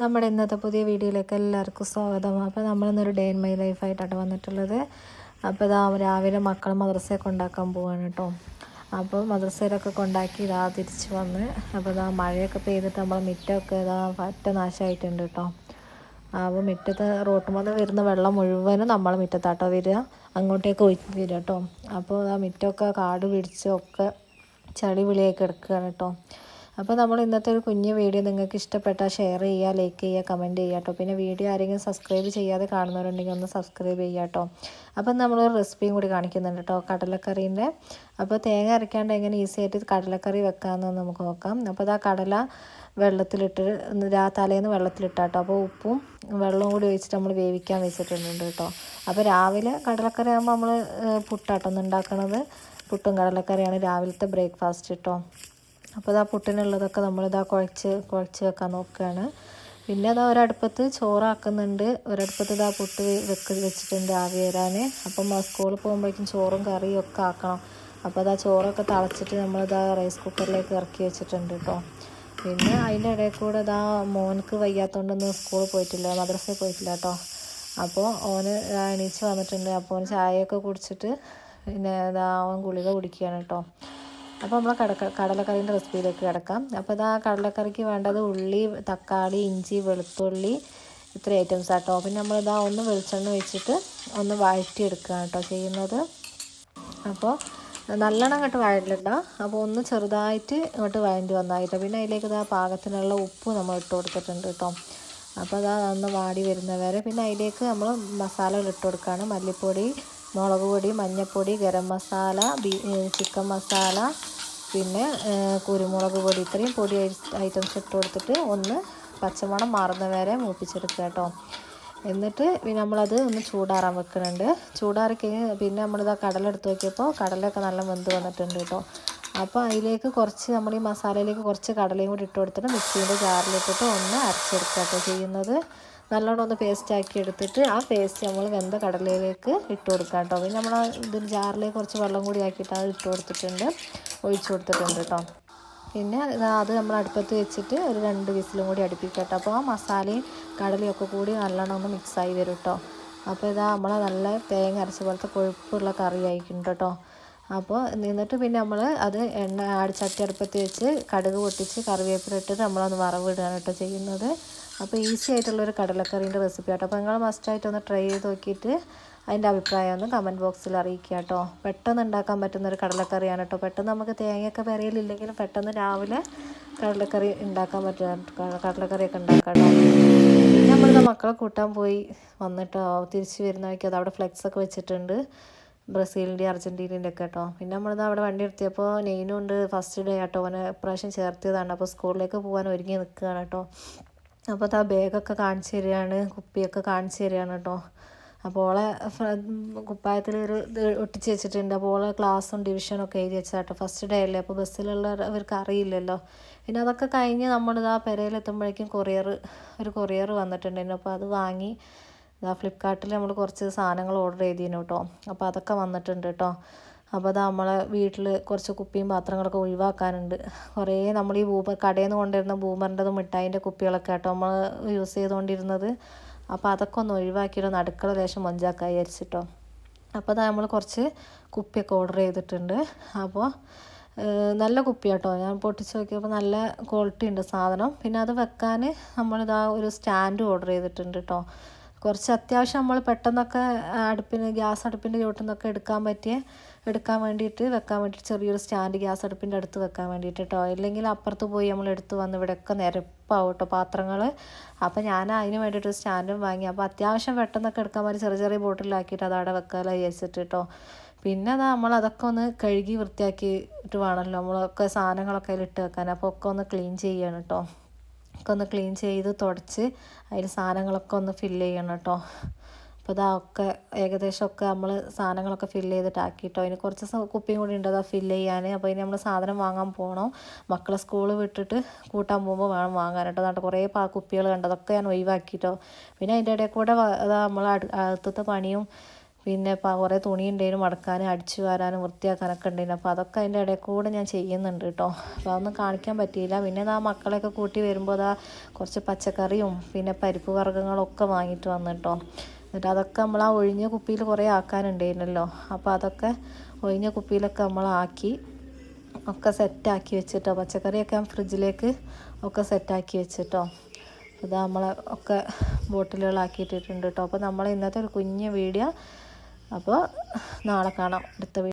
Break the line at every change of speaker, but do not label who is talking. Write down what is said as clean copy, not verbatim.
നമ്മുടെ ഇന്നത്തെ പുതിയ വീഡിയോയിലേക്ക് എല്ലാവർക്കും സ്വാഗതം. അപ്പോൾ നമ്മളിന്നൊരു ഡേ ഇൻ മൈ ലൈഫായിട്ടാണ് വന്നിട്ടുള്ളത്. അപ്പോൾ ഇതാ രാവിലെ മക്കൾ മദ്രസയൊക്കെ ഉണ്ടാക്കാൻ പോവാണ് കേട്ടോ. അപ്പോൾ മദ്രസയിലൊക്കെ കൊണ്ടാക്കി ഇതാ തിരിച്ച് വന്ന്. അപ്പോൾ ഇതാ മഴയൊക്കെ പെയ്തിട്ട് നമ്മളെ മിറ്റമൊക്കെ ഇതാ പറ്റ നാശമായിട്ടുണ്ട് കേട്ടോ. അപ്പോൾ മുറ്റത്ത് റോട്ടുമ്പോൾ വരുന്ന വെള്ളം മുഴുവനും നമ്മളെ മുറ്റത്താട്ടോ വരിക, അങ്ങോട്ടേക്ക് ഒഴിച്ച് വരിക കേട്ടോ. അപ്പോൾ ആ മുറ്റമൊക്കെ കാട് പിടിച്ചൊക്കെ ചളി വിളിയൊക്കെ എടുക്കുകയാണ് കേട്ടോ. അപ്പോൾ നമ്മൾ ഇന്നത്തെ ഒരു കുഞ്ഞു വീഡിയോ നിങ്ങൾക്ക് ഇഷ്ടപ്പെട്ടാൽ ഷെയർ ചെയ്യുക, ലൈക്ക് ചെയ്യുക, കമൻറ്റ് ചെയ്യുക കേട്ടോ. പിന്നെ വീഡിയോ ആരെങ്കിലും സബ്സ്ക്രൈബ് ചെയ്യാതെ കാണുന്നവരുണ്ടെങ്കിൽ ഒന്ന് സബ്സ്ക്രൈബ് ചെയ്യുക കേട്ടോ. അപ്പം നമ്മളൊരു റെസിപ്പിയും കൂടി കാണിക്കുന്നുണ്ട് കേട്ടോ, കടലക്കറീൻ്റെ. അപ്പോൾ തേങ്ങ അരയ്ക്കാണ്ട് എങ്ങനെ ഈസി ആയിട്ട് കടലക്കറി വെക്കാമെന്ന് നമുക്ക് നോക്കാം. അപ്പോൾ അത് ആ കടല വെള്ളത്തിലിട്ട് തലേന്ന് വെള്ളത്തിലിട്ടാട്ടോ. അപ്പോൾ ഉപ്പും വെള്ളവും കൂടി ഒഴിച്ചിട്ട് നമ്മൾ വേവിക്കാൻ വെച്ചിട്ടുണ്ട് കേട്ടോ. അപ്പോൾ രാവിലെ കടലക്കറി ആകുമ്പോൾ നമ്മൾ പുട്ടാട്ടോ ഒന്ന് ഉണ്ടാക്കണത്. പുട്ടും കടലക്കറിയാണ് രാവിലത്തെ ബ്രേക്ക്ഫാസ്റ്റ് കേട്ടോ. അപ്പോൾ ഇതാ പുട്ടിനുള്ളതൊക്കെ നമ്മളിതാ കുഴച്ച് വെക്കാൻ നോക്കുകയാണ്. പിന്നെ അതാ ഒരടുപ്പത്ത് ചോറാക്കുന്നുണ്ട്, ഒരടുപ്പത്ത് ഇതാ പുട്ട് വെച്ചിട്ടുണ്ട് ആവി വരാൻ. അപ്പം സ്കൂളിൽ പോകുമ്പോഴേക്കും ചോറും കറിയും ഒക്കെ ആക്കണം. അപ്പോൾ അതാ ചോറൊക്കെ തിളച്ചിട്ട് നമ്മളിതാ റൈസ് കുക്കറിലേക്ക് ഇറക്കി വെച്ചിട്ടുണ്ട് കേട്ടോ. പിന്നെ അതിൻ്റെ ഇടയിൽ കൂടെ ഇതാ മോനക്ക് വയ്യാത്തതുകൊണ്ടൊന്നും സ്കൂളിൽ പോയിട്ടില്ല, മദ്രസയിൽ പോയിട്ടില്ല കേട്ടോ. അപ്പോൾ ഓന് എണീച്ച് വന്നിട്ടുണ്ട്. അപ്പോൾ ഓന് ചായയൊക്കെ കുടിച്ചിട്ട് പിന്നെ ഇതാ അവൻ ഗുളിക കുടിക്കുകയാണ് കേട്ടോ. അപ്പോൾ നമ്മൾ കടലക്കറീൻ്റെ റെസിപ്പിയിലേക്ക് കിടക്കാം. അപ്പോൾ ഇതാ കടലക്കറിക്ക് വേണ്ടത് ഉള്ളി, തക്കാളി, ഇഞ്ചി, വെളുത്തുള്ളി, ഇത്ര ഐറ്റംസ് ആട്ടോ. പിന്നെ നമ്മളിതാ ഒന്ന് വെളിച്ചെണ്ണ വെച്ചിട്ട് ഒന്ന് വഴറ്റിയെടുക്കുകയാണ് കേട്ടോ ചെയ്യുന്നത്. അപ്പോൾ നല്ലോണം അങ്ങോട്ട് വഴറ്റില്ല, അപ്പോൾ ഒന്ന് ചെറുതായിട്ട് ഇങ്ങോട്ട് വഴണ്ടി വന്നായിട്ടോ. പിന്നെ അതിലേക്ക് ഇതാ പാകത്തിനുള്ള ഉപ്പ് നമ്മൾ ഇട്ട് കൊടുത്തിട്ടുണ്ട് കേട്ടോ. അപ്പോൾ അതാ ഒന്ന് വാടി വരുന്നവരെ പിന്നെ അതിലേക്ക് നമ്മൾ മസാലകൾ ഇട്ട് കൊടുക്കുകയാണ്. മല്ലിപ്പൊടി, മുളക് പൊടി, മഞ്ഞൾപ്പൊടി, ഗരം മസാല, ചിക്കൻ മസാല, പിന്നെ കുരുമുളക് പൊടി, ഇത്രയും പൊടി ഐറ്റംസ് ഇട്ട് കൊടുത്തിട്ട് ഒന്ന് പച്ചമണം മാറുന്ന വരെ മൂപ്പിച്ചെടുക്കുക കേട്ടോ. എന്നിട്ട് പിന്നെ നമ്മളത് ഒന്ന് ചൂടാറാൻ വെക്കുന്നുണ്ട്. ചൂടാറി കഴിഞ്ഞ് പിന്നെ നമ്മളിതാ കടല എടുത്ത് നോക്കിയപ്പോൾ കടലയൊക്കെ നല്ല വെന്ത് വന്നിട്ടുണ്ട് കേട്ടോ. അപ്പോൾ അതിലേക്ക് കുറച്ച് നമ്മൾ ഈ മസാലയിലേക്ക് കുറച്ച് കടലയും കൂടി ഇട്ട് കൊടുത്തിട്ട് മിക്സീൻ്റെ ജാറിലിട്ടിട്ട് ഒന്ന് അരച്ചെടുക്കുക കേട്ടോ ചെയ്യുന്നത്. നല്ലോണം ഒന്ന് പേസ്റ്റാക്കി എടുത്തിട്ട് ആ പേസ്റ്റ് നമ്മൾ വെന്ത കടലയിലേക്ക് ഇട്ട് കൊടുക്കുക കേട്ടോ. പിന്നെ നമ്മൾ ഇതിൽ ജാറിലേക്ക് കുറച്ച് വെള്ളം കൂടി ആക്കിയിട്ട് അത് ഒഴിച്ചു കൊടുത്തിട്ടുണ്ട് കേട്ടോ. പിന്നെ അത് നമ്മൾ അടുപ്പത്ത് വെച്ചിട്ട് ഒരു 2 വിസിലും കൂടി അടുപ്പിക്കുക കേട്ടോ. അപ്പോൾ ആ മസാലയും കടലയും ഒക്കെ കൂടി നല്ലോണം ഒന്ന് മിക്സായി വരും കേട്ടോ. അപ്പോൾ ഇതാ നമ്മളെ നല്ല തേങ്ങ അരച്ച പോലത്തെ കൊഴുപ്പുള്ള കറി ആയിട്ടുണ്ട് കേട്ടോ. അപ്പോൾ എന്നിട്ട് പിന്നെ നമ്മൾ അത് ചട്ടി അടുപ്പത്ത് വെച്ച് കടുക് പൊട്ടിച്ച് കറിവേപ്പില ഇട്ടിട്ട് നമ്മളൊന്ന് വറവിടുകയാണ് കേട്ടോ ചെയ്യുന്നത്. അപ്പോൾ ഈസി ആയിട്ടുള്ളൊരു കടലക്കറീൻ്റെ റെസിപ്പി ആട്ടോ. അപ്പോൾ നിങ്ങൾ മസ്റ്റായിട്ടൊന്ന് ട്രൈ ചെയ്ത് നോക്കിയിട്ട് അതിൻ്റെ അഭിപ്രായം ഒന്ന് കമൻറ്റ് ബോക്സിൽ അറിയിക്കുക കേട്ടോ. പെട്ടെന്ന് ഉണ്ടാക്കാൻ പറ്റുന്നൊരു കടലക്കറിയാണ് കേട്ടോ. പെട്ടെന്ന് നമുക്ക് തേങ്ങയൊക്കെ പെരയിലില്ലെങ്കിലും പെട്ടെന്ന് രാവിലെ കടലക്കറി ഉണ്ടാക്കാൻ പറ്റുക, കടലക്കറിയൊക്കെ ഉണ്ടാക്കാം കേട്ടോ. പിന്നെ നമ്മളിത് മക്കളെ കൂട്ടാൻ പോയി വന്നിട്ടോ തിരിച്ച് വരുന്ന വഴിക്ക് അത് അവിടെ ഫ്ലെക്സൊക്കെ വെച്ചിട്ടുണ്ട്, ബ്രസീലിൻ്റെ അർജൻറ്റീനൻ്റെ ഒക്കെ കേട്ടോ. പിന്നെ നമ്മളിത് അവിടെ വണ്ടി നിർത്തിയപ്പോൾ നെയ്നുണ്ട് ഫസ്റ്റ് ഡേ ആട്ടോ, അവനെ ഇപ്രാവശ്യം ചേർത്തിയതാണ്. അപ്പോൾ സ്കൂളിലേക്ക് പോകാൻ ഒരുങ്ങി നിൽക്കുകയാണ് കേട്ടോ. അപ്പോൾ ആ ബാഗൊക്കെ കാണിച്ചു തരികയാണ്, കുപ്പിയൊക്കെ കാണിച്ചു തരികയാണ് കേട്ടോ. അപ്പോൾ ഓളെ കുപ്പായത്തിൽ ഒരു ഇത് ഒട്ടിച്ച് വെച്ചിട്ടുണ്ട്. അപ്പോൾ ഓളെ ക്ലാസ്സും ഡിവിഷനും ഒക്കെ എഴുതി വെച്ചാട്ടോ. ഫസ്റ്റ് ഡേ അല്ലേ, അപ്പോൾ ബസ്സിലുള്ളവർക്ക് അറിയില്ലല്ലോ. പിന്നെ അതൊക്കെ കഴിഞ്ഞ് നമ്മളിതാ പെരയിലെത്തുമ്പോഴേക്കും ഒരു കൊറിയർ വന്നിട്ടുണ്ടായിരുന്നു. അപ്പോൾ അത് വാങ്ങി ഫ്ലിപ്കാർട്ടിൽ നമ്മൾ കുറച്ച് സാധനങ്ങൾ ഓർഡർ ചെയ്തിരുന്നു കേട്ടോ. അപ്പോൾ അതൊക്കെ വന്നിട്ടുണ്ട് കേട്ടോ. അപ്പോൾ അത് നമ്മളെ വീട്ടിൽ കുറച്ച് കുപ്പിയും പാത്രങ്ങളൊക്കെ ഒഴിവാക്കാനുണ്ട്. കുറേ നമ്മൾ ഈ കടയിൽ നിന്ന് കൊണ്ടുവരുന്ന ബൂമറിൻ്റെതും മിഠായിൻ്റെ കുപ്പികളൊക്കെ കേട്ടോ നമ്മൾ യൂസ് ചെയ്തുകൊണ്ടിരുന്നത്. അപ്പോൾ അതൊക്കെ ഒന്ന് ഒഴിവാക്കിയിട്ട് അടുക്കള ലേശം മൊഞ്ചാക്കായി വിചാരിച്ചിട്ടോ. അപ്പോൾ അത് നമ്മൾ കുറച്ച് കുപ്പിയൊക്കെ ഓർഡർ ചെയ്തിട്ടുണ്ട്. അപ്പോൾ നല്ല കുപ്പി കേട്ടോ, ഞാൻ പൊട്ടിച്ച് നോക്കിയപ്പോൾ നല്ല ക്വാളിറ്റി ഉണ്ട് സാധനം. പിന്നെ അത് വെക്കാൻ നമ്മളിതാ ഒരു സ്റ്റാൻഡ് ഓർഡർ ചെയ്തിട്ടുണ്ട് കേട്ടോ. കുറച്ച് അത്യാവശ്യം നമ്മൾ പെട്ടെന്നൊക്കെ ഗ്യാസ് അടുപ്പിൻ്റെ ചുവട്ടിൽ നിന്നൊക്കെ വെക്കാൻ വേണ്ടിയിട്ട് ചെറിയൊരു സ്റ്റാൻഡ് ഗ്യാസ് അടുപ്പിൻ്റെ അടുത്ത് വെക്കാൻ വേണ്ടിയിട്ട് കേട്ടോ. ഇല്ലെങ്കിൽ അപ്പുറത്ത് പോയി നമ്മൾ എടുത്ത് വന്ന് ഇവിടെയൊക്കെ നിരപ്പാവും കേട്ടോ പാത്രങ്ങൾ. അപ്പോൾ ഞാൻ അതിന് വേണ്ടിയിട്ട് സ്റ്റാൻഡും വാങ്ങി. അപ്പോൾ അത്യാവശ്യം പെട്ടെന്നൊക്കെ എടുക്കാൻ വേണ്ടി ചെറിയ ബോട്ടിലാക്കിയിട്ട് അത് അവിടെ വെക്കാമല്ലോ വിചാരിച്ചിട്ട് കേട്ടോ. പിന്നെ അതൊക്കെ ഒന്ന് കഴുകി വൃത്തിയാക്കിയിട്ട് വേണമല്ലോ നമ്മളൊക്കെ സാധനങ്ങളൊക്കെ അതിലിട്ട് വെക്കാൻ. അപ്പോൾ ഒക്കെ ഒന്ന് ക്ലീൻ ചെയ്യണം കേട്ടോ. ഒക്കെ ഒന്ന് ക്ലീൻ ചെയ്ത് തുടച്ച് അതിൽ സാധനങ്ങളൊക്കെ ഒന്ന് ഫില്ല് ചെയ്യണം കേട്ടോ. അപ്പോൾ ഒക്കെ ഏകദേശമൊക്കെ നമ്മൾ സാധനങ്ങളൊക്കെ ഫില്ല് ചെയ്തിട്ടാക്കിയിട്ടോ. അതിന് കുറച്ച് കുപ്പിയും കൂടി ഉണ്ട് അതാ ഫില്ല് ചെയ്യാൻ. അപ്പോൾ ഇനി നമ്മൾ സാധനം വാങ്ങാൻ പോകണം. മക്കളെ സ്കൂളിൽ വിട്ടിട്ട് കൂട്ടാൻ പോകുമ്പോൾ വേണം വാങ്ങാൻ കേട്ടോ. അതുകൊണ്ട് കുറേ കുപ്പികൾ കണ്ടതൊക്കെ ഞാൻ ഒഴിവാക്കിയിട്ടോ. പിന്നെ അതിൻ്റെ ഇടയിൽ കൂടെ അതാ നമ്മൾ അടുത്തത്തെ പണിയും പിന്നെ കുറേ തുണി ഉണ്ടായിരുന്നു മടക്കാനും അടിച്ചു വാരാനും വൃത്തിയാക്കാനൊക്കെ ഉണ്ടായിരുന്നു. അപ്പോൾ അതൊക്കെ അതിൻ്റെ ഇടയിൽ കൂടെ ഞാൻ ചെയ്യുന്നുണ്ട് കേട്ടോ. അപ്പോൾ അതൊന്നും കാണിക്കാൻ പറ്റിയില്ല. പിന്നെ ആ മക്കളെയൊക്കെ കൂട്ടി വരുമ്പോൾ കുറച്ച് പച്ചക്കറിയും പിന്നെ പരിപ്പ് വർഗ്ഗങ്ങളൊക്കെ വാങ്ങിയിട്ട് വന്നു കേട്ടോ. എന്നിട്ട് അതൊക്കെ നമ്മൾ ആ ഒഴിഞ്ഞ കുപ്പിയിൽ കുറേ ആക്കാനുണ്ടായിരുന്നല്ലോ. അപ്പോൾ അതൊക്കെ ഒഴിഞ്ഞ കുപ്പിയിലൊക്കെ നമ്മളാക്കി ഒക്കെ സെറ്റാക്കി വെച്ചിട്ടോ. പച്ചക്കറിയൊക്കെ ഫ്രിഡ്ജിലേക്ക് ഒക്കെ സെറ്റാക്കി വെച്ചിട്ടോ. ഇത് നമ്മളെ ഒക്കെ ബോട്ടിലുകളാക്കിയിട്ടിട്ടുണ്ട് കേട്ടോ. അപ്പോൾ നമ്മൾ ഇന്നത്തെ ഒരു കുഞ്ഞ് വീഡിയോ. അപ്പോൾ നാളെ കാണാം അടുത്ത വീഡിയോ.